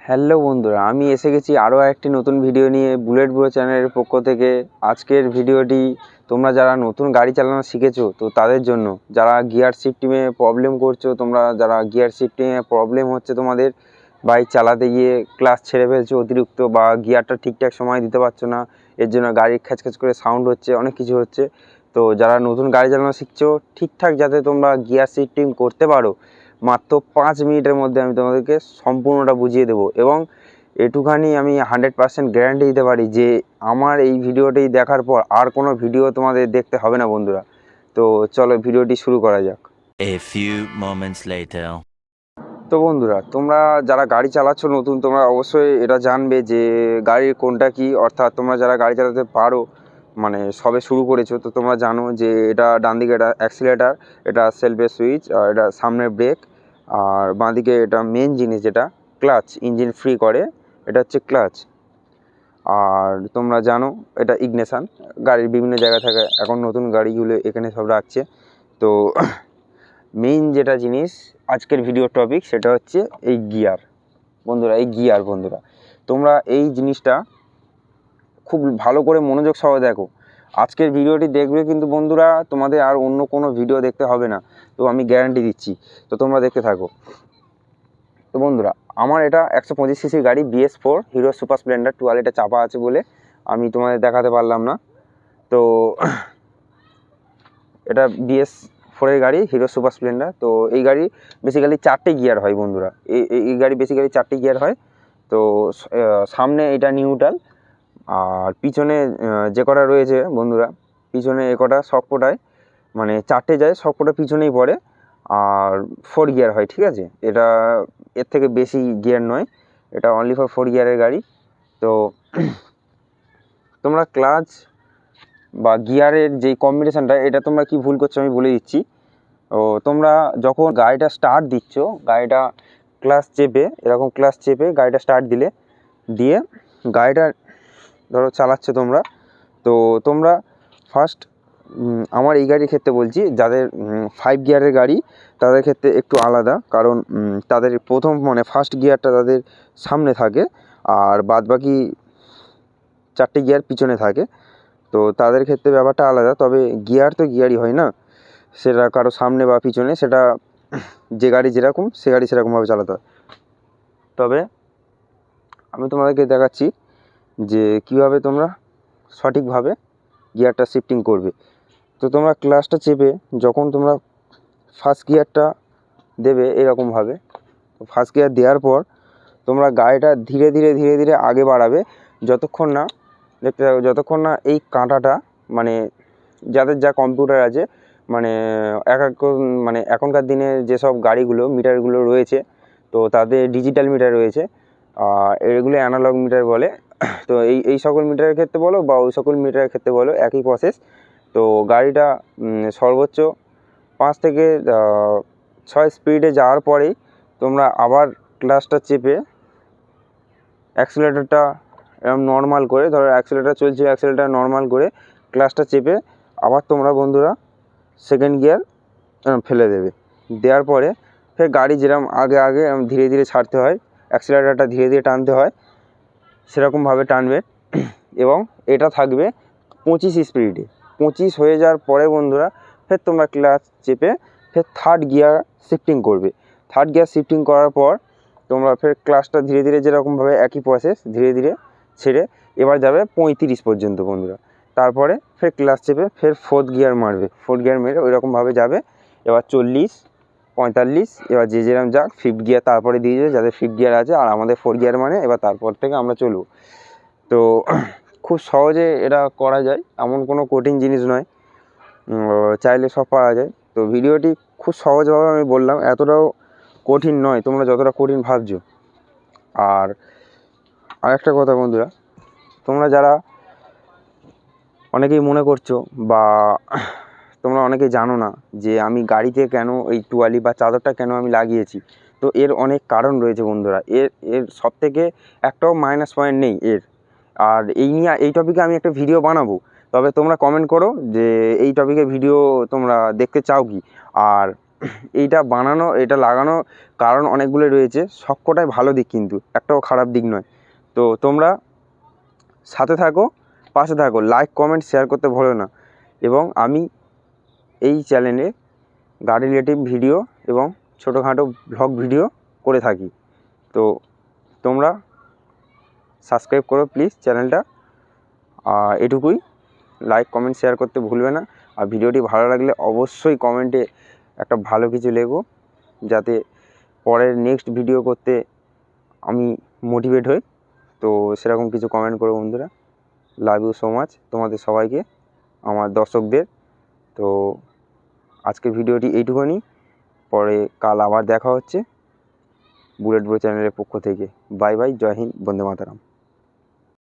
Hello বন্ধুরা, আমি এসে গেছি আরও একটি নতুন ভিডিও নিয়ে বুলেট ব্রো চ্যানেলের পক্ষ থেকে। আজকের ভিডিওটি তোমরা যারা নতুন গাড়ি চালানো শিখেছো তো তাদের জন্য, যারা গিয়ার শিফটিংয়ে প্রবলেম করছো, যারা গিয়ার শিফটিংয়ে প্রবলেম হচ্ছে তোমাদের বাইক চালাতে গিয়ে, ক্লাচ ছেড়ে ফেলছো অতিরিক্ত বা গিয়ারটা ঠিকঠাক সময় দিতে পারছো না, এর জন্য গাড়ি খ্যাচখ্যাচ করে সাউন্ড হচ্ছে, অনেক কিছু হচ্ছে। তো যারা নতুন গাড়ি চালানো শিখছো, ঠিকঠাক যাতে তোমরা গিয়ার শিফটিং করতে পারো, মাত্র 5 মিনিটের মধ্যে আমি তোমাদেরকে সম্পূর্ণটা বুঝিয়ে দেবো। এবং এটুখানি আমি 100% গ্যারান্টি দিতে পারি যে আমার এই ভিডিওটি দেখার পর আর কোনো ভিডিও তোমাদের দেখতে হবে না বন্ধুরা। তো চলো ভিডিওটি শুরু করা যাক। A few moments later. তো বন্ধুরা, তোমরা যারা গাড়ি চালাচ্ছ নতুন, তোমরা অবশ্যই এটা জানবে যে গাড়ির কোনটা কি, অর্থাৎ তোমরা যারা গাড়ি চালাতে পারো, মানে সবে শুরু করেছো, তো তোমরা জানো যে এটা ডান দিকে এটা অ্যাক্সিলারেটার, এটা সেলফের সুইচ, আর এটা সামনের ব্রেক, আর বাঁ দিকে এটা মেন জিনিস যেটা ক্লাচ, ইঞ্জিন ফ্রি করে, এটা হচ্ছে ক্লাচ। আর তোমরা জানো এটা ইগনিশন, গাড়ির বিভিন্ন জায়গা থাকে, এখন নতুন গাড়িগুলো এখানে সব রাখছে। তো মেইন যেটা জিনিস আজকের ভিডিও টপিক সেটা হচ্ছে এই গিয়ার বন্ধুরা। এই গিয়ার বন্ধুরা, তোমরা এই জিনিসটা খুব ভালো করে মনোযোগ সহ দেখো। আজকের ভিডিওটি দেখবে কিন্তু বন্ধুরা, তোমাদের আর অন্য কোনো ভিডিও দেখতে হবে না, তো আমি গ্যারান্টি দিচ্ছি। তো তোমরা দেখতে থাকো। তো বন্ধুরা, আমার এটা 125 সিসির গাড়ি BS4 হিরো সুপার স্প্লেন্ডার 12, এটা চাপা আছে বলে আমি তোমাদের দেখাতে পারলাম না। তো এটা BS4 গাড়ি, হিরো সুপার স্প্লেন্ডার। তো এই গাড়ি বেসিক্যালি 4টে গিয়ার হয় বন্ধুরা। এই গাড়ি বেসিক্যালি 4টে গিয়ার হয়। তো সামনে এটা নিউট্রাল, আর পিছনে যে কটা রয়েছে বন্ধুরা, পিছনে এ কটা সবকটায় মানে 4টে যায়, সবকটা পিছনেই পড়ে। আর 4 গিয়ার হয়, ঠিক আছে। এটা এর থেকে বেশি গিয়ার নয়, এটা অনলি ফর 4 গিয়ারের গাড়ি। তো তোমরা ক্লাচ বা গিয়ারের যেই কম্বিনেশানটা, এটা তোমরা কি ভুল করছো আমি বলে দিচ্ছি। ও তোমরা যখন গাড়িটা স্টার্ট দিচ্ছ, গাড়িটা ক্লাচ চেপে, এরকম ক্লাচ চেপে গাড়িটা স্টার্ট দিয়ে গাড়িটা ধরো চালাচ্ছ তোমরা। তো তোমরা ফার্স্ট, আমার এই গাড়ির ক্ষেত্রে বলছি, যাদের 5 গিয়ারের গাড়ি তাদের ক্ষেত্রে একটু আলাদা, কারণ তাদের প্রথম মানে ফার্স্ট গিয়ারটা তাদের সামনে থাকে, আর বাদবাকি 4টে গিয়ার পিছনে থাকে। তো তাদের ক্ষেত্রে ব্যাপারটা আলাদা, তবে গিয়ার তো গিয়ারই হয় না, সেটা কারো সামনে বা পিছনে, সেটা যে গাড়ি যেরকম সে গাড়ি সেরকমভাবে চালাতে হয়। তবে আমি তোমাদেরকে দেখাচ্ছি যে কীভাবে তোমরা সঠিকভাবে গিয়ারটা শিফটিং করবে। তো তোমরা ক্লাচটা চেপে যখন তোমরা ফার্স্ট গিয়ারটা দেবে এরকমভাবে, তো ফার্স্ট গিয়ার দেওয়ার পর তোমরা গাড়িটা ধীরে ধীরে ধীরে ধীরে আগে বাড়াবে, যতক্ষণ না দেখতে থাকো, যতক্ষণ না এই কাঁটাটা, মানে যাদের যা কম্পিউটার আছে, মানে মানে এখনকার দিনে যেসব গাড়িগুলো মিটারগুলো রয়েছে, তো তাদের ডিজিটাল মিটার রয়েছে, এগুলো অ্যানালগ মিটার বলে। তো এই সকল মিটারের ক্ষেত্রে বলো বা ওই সকল মিটারের ক্ষেত্রে বলো, একই প্রসেস। তো গাড়িটা সর্বোচ্চ 5 থেকে 6 স্পিডে যাওয়ার পরেই তোমরা আবার ক্লাচটা চেপে অ্যাক্সিলারেটরটা এরকম নর্মাল করে, ধরো অ্যাক্সিলারেটর চলছে, অ্যাক্সিলারেটর নর্মাল করে ক্লাচটা চেপে আবার তোমরা বন্ধুরা সেকেন্ড গিয়ার ফেলে দেবে। দেওয়ার পরে ফের গাড়ি যেরকম আগে আগে ধীরে ধীরে ছাড়তে হয়, অ্যাক্সিলারেটরটা ধীরে ধীরে টানতে হয়, সেরকমভাবে টানবে। এবং এটা থাকবে 25 স্পিডে। 25 হয়ে যাওয়ার পরে বন্ধুরা ফের তোমরা ক্লাচ চেপে ফের থার্ড গিয়ার শিফটিং করবে। থার্ড গিয়ার শিফটিং করার পর তোমরা ফের ক্লাচটা ধীরে ধীরে যেরকমভাবে একই প্রসেস ধীরে ধীরে ছেড়ে এবার যাবে 35 পর্যন্ত বন্ধুরা। তারপরে ফের ক্লাচ চেপে ফের ফোর্থ গিয়ার মারবে, ফোর্থ গিয়ার মেরে ওইরকমভাবে যাবে। এবার 40, 45, এবার যে যেরকম যাক ফিফথ গিয়ার তারপরে দিয়ে যাবে, যাদের ফিফথ গিয়ার আছে, আর আমাদের 4 গিয়ার মানে এবার তারপর থেকে আমরা চলবো। তো খুব সহজে এটা করা যায়, এমন কোনো কঠিন জিনিস নয়, চাইলে সব পারা যায়। তো ভিডিওটি খুব সহজভাবে আমি বললাম, এতটাও কঠিন নয় তোমরা যতটা কঠিন ভাবছো। আর আরেকটা কথা বন্ধুরা, তোমরা যারা অনেকেই মনে করছো বা তোমরা অনেকেই জানো না যে আমি গাড়িতে কেন এই টুয়ালি বা চাদরটা কেন আমি লাগিয়েছি। তো এর অনেক কারণ রয়েছে বন্ধুরা, এর সব থেকে একটাও মাইনাস পয়েন্ট নেই এর। আর এই টপিকে আমি একটা ভিডিও বানাবো, তবে তোমরা কমেন্ট করো যে এই টপিকে ভিডিও তোমরা দেখতে চাও কি। আর এইটা বানানো, এটা লাগানো কারণ অনেকগুলো রয়েছে, সবকটাই ভালো দিক, কিন্তু একটাও খারাপ দিক নয়। তো তোমরা সাথে থাকো, পাশে থাকো, লাইক কমেন্ট শেয়ার করতে ভুলো না। এবং আমি এই চ্যানেলে গাড়ি রিলেটিভ ভিডিও এবং ছোটোখাটো ভ্লগ ভিডিও করে থাকি। তো তোমরা সাবস্ক্রাইব করো প্লিজ চ্যানেলটা। আর এটুকুই, লাইক কমেন্ট শেয়ার করতে ভুলবে না। আর ভিডিওটি ভালো লাগলে অবশ্যই কমেন্টে একটা ভালো কিছু লেখো, যাতে পরের নেক্সট ভিডিও করতে আমি মোটিভেট হই। তো সেরকম কিছু কমেন্ট করো বন্ধুরা। লাভ ইউ সো মাচ তোমাদের সবাইকে, আমার দর্শকদের। তো আজকের ভিডিওটি এইটুকুনি, পরে কাল আবার দেখা হচ্ছে বুলেট ব্রো চ্যানেলের পক্ষ থেকে। বাই বাই, জয় হিন্দ, বন্দে মাতরম।